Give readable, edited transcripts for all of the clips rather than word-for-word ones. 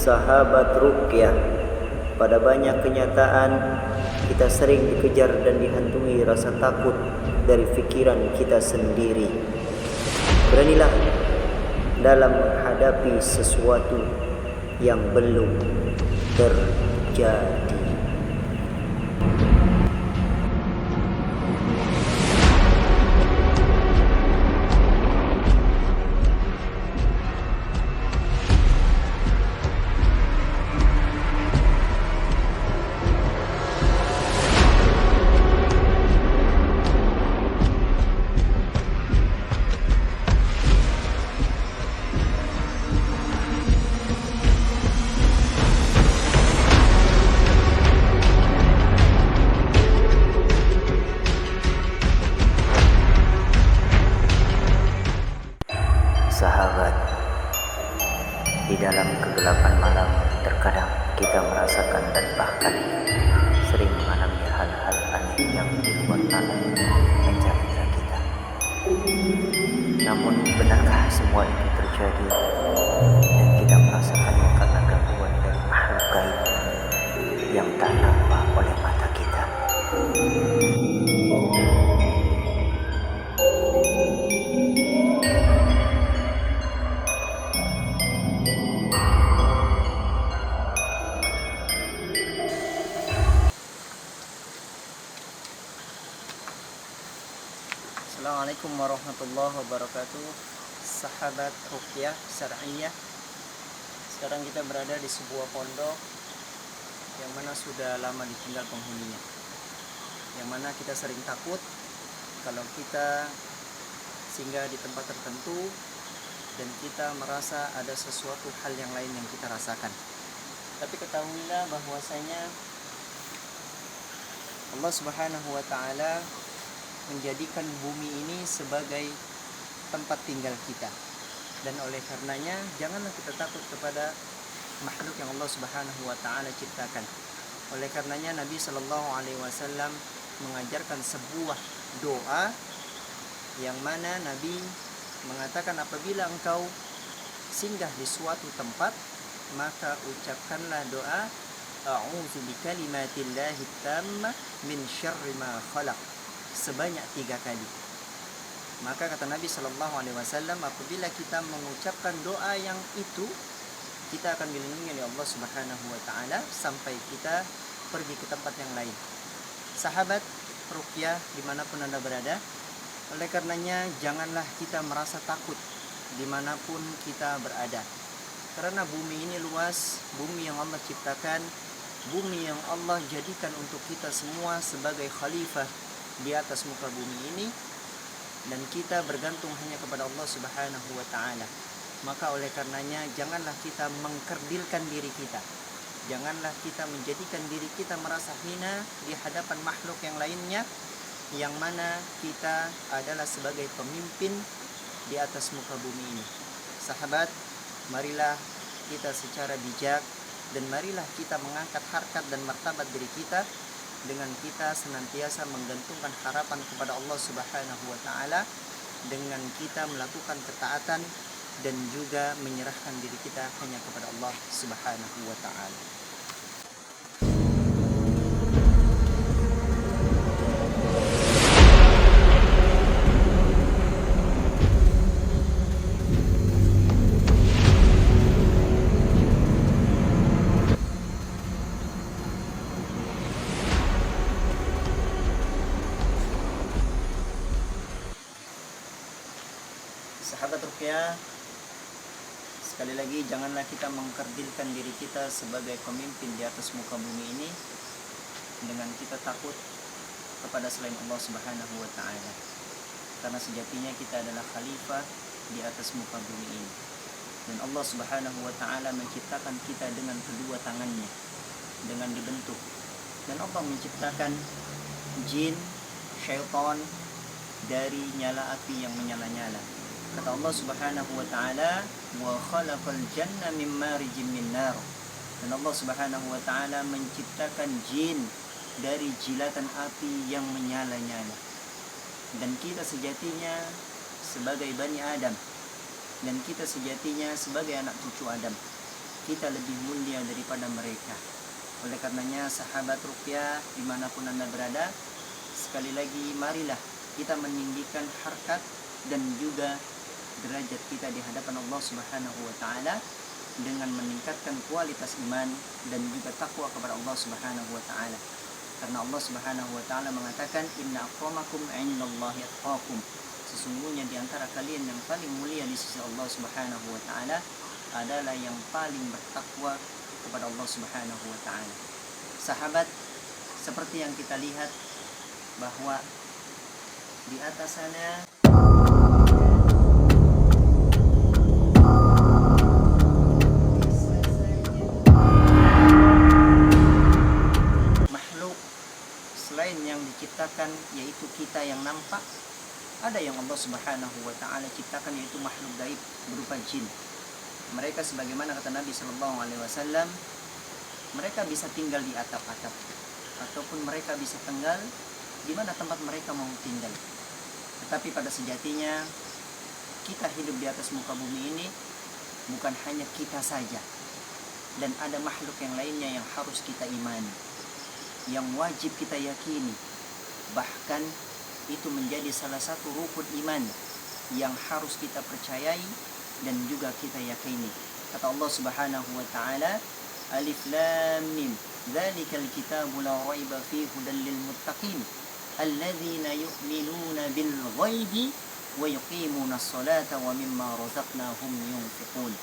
sahabat ruqyah, pada banyak kenyataan kita sering dikejar dan dihantui rasa takut dari pikiran kita sendiri. Beranilah dalam menghadapi sesuatu yang belum terjadi. Sahabat, di dalam kegelapan malam terkadang kita merasakan dan bahkan sering mengalami hal-hal aneh yang di luar nalar mencari kita. Namun benarkah semua itu terjadi dan kita merasakannya karena gangguan dari makhluk gaib yang tak nampak oleh mata kita? Assalamualaikum warahmatullahi wabarakatuh. Sahabat ruqyah syar'iyah, sekarang kita berada di sebuah pondok yang mana sudah lama ditinggal penghuninya, yang mana kita sering takut kalau kita singgah di tempat tertentu dan kita merasa ada sesuatu hal yang lain yang kita rasakan. Tapi ketahuilah bahwasanya Allah Subhanahu wa Ta'ala menjadikan bumi ini sebagai tempat tinggal kita, dan oleh karenanya janganlah kita takut kepada makhluk yang Allah Subhanahu wa Ta'ala ciptakan. Oleh karenanya Nabi Shallallahu Alaihi Wasallam mengajarkan sebuah doa yang mana Nabi mengatakan, apabila engkau singgah di suatu tempat, maka ucapkanlah doa a'udzu bikalimatillahi tammah min syarri ma khalaq sebanyak 3 kali. Maka kata Nabi Shallallahu Alaihi Wasallam, apabila kita mengucapkan doa yang itu, kita akan dilindungi oleh Allah Subhanahu Wa Taala sampai kita pergi ke tempat yang lain. Sahabat ruqyah dimanapun Anda berada, oleh karenanya janganlah kita merasa takut dimanapun kita berada, karena bumi ini luas, bumi yang Allah ciptakan, bumi yang Allah jadikan untuk kita semua sebagai khalifah di atas muka bumi ini, dan kita bergantung hanya kepada Allah Subhanahu wa Ta'ala. Maka oleh karenanya janganlah kita mengkerdilkan diri kita, janganlah kita menjadikan diri kita merasa hina di hadapan makhluk yang lainnya, yang mana kita adalah sebagai pemimpin di atas muka bumi ini. Sahabat, marilah kita secara bijak dan marilah kita mengangkat harkat dan martabat diri kita dengan kita senantiasa menggantungkan harapan kepada Allah Subhanahu wa Ta'ala, dengan kita melakukan ketaatan dan juga menyerahkan diri kita hanya kepada Allah Subhanahu wa Ta'ala. Sahabat ruqyah, sekali lagi janganlah kita mengkerdilkan diri kita sebagai pemimpin di atas muka bumi ini dengan kita takut kepada selain Allah Subhanahu wa Ta'ala, karena sejatinya kita adalah khalifah di atas muka bumi ini, dan Allah Subhanahu wa Ta'ala menciptakan kita dengan kedua tangannya, dengan dibentuk, dan Allah menciptakan jin, syaitan dari nyala api yang menyala-nyala. Kata Allah Subhanahu wa Ta'ala, wa khalaqal janna min marijin min nar. Dan Allah Subhanahu wa Ta'ala menciptakan jin dari jilatan api yang menyala-nyala. Dan kita sejatinya sebagai Bani Adam, dan kita sejatinya sebagai anak cucu Adam, kita lebih mulia daripada mereka. Oleh karenanya sahabat ruqyah dimanapun Anda berada, sekali lagi marilah kita meninggikan harkat dan juga derajat kita di hadapan Allah Subhanahu wa taala dengan meningkatkan kualitas iman dan juga takwa kepada Allah Subhanahu wa taala. Karena Allah Subhanahu wa taala mengatakan inna akramakum 'indallahi atqakum. Sesungguhnya di antara kalian yang paling mulia di sisi Allah Subhanahu wa taala adalah yang paling bertakwa kepada Allah Subhanahu wa taala. Sahabat, seperti yang kita lihat bahwa di atas sana makhluk selain yang diciptakan, yaitu kita yang nampak, ada yang Allah Subhanahu wa taala ciptakan, yaitu makhluk gaib berupa jin. Mereka sebagaimana kata Nabi sallallahu alaihi wasallam, mereka bisa tinggal di atap-atap ataupun mereka bisa tinggal di mana tempat mereka mau tinggal. Tetapi pada sejatinya kita hidup di atas muka bumi ini bukan hanya kita saja, dan ada makhluk yang lainnya yang harus kita imani, yang wajib kita yakini. Bahkan itu menjadi salah satu rukun iman yang harus kita percayai dan juga kita yakini. Kata Allah Subhanahu wa taala, Alif Lam Mim, dzalikal kitabu la raiba fihi hudan lil muttaqin, alladzina yu'minuna bil ghaibi wa yuqimuna sholata wa mimma razaqnahum yunfiqun.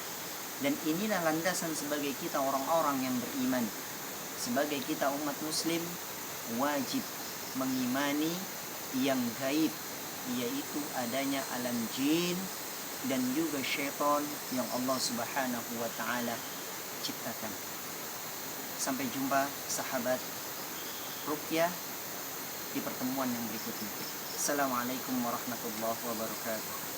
Dan inilah landasan sebagai kita orang-orang yang beriman. Sebagai kita umat muslim wajib mengimani yang gaib, yaitu adanya alam jin dan juga syaitan yang Allah Subhanahu wa taala ciptakan. Sampai jumpa sahabat ruqyah di pertemuan yang berikutnya. Assalamualaikum warahmatullahi wabarakatuh.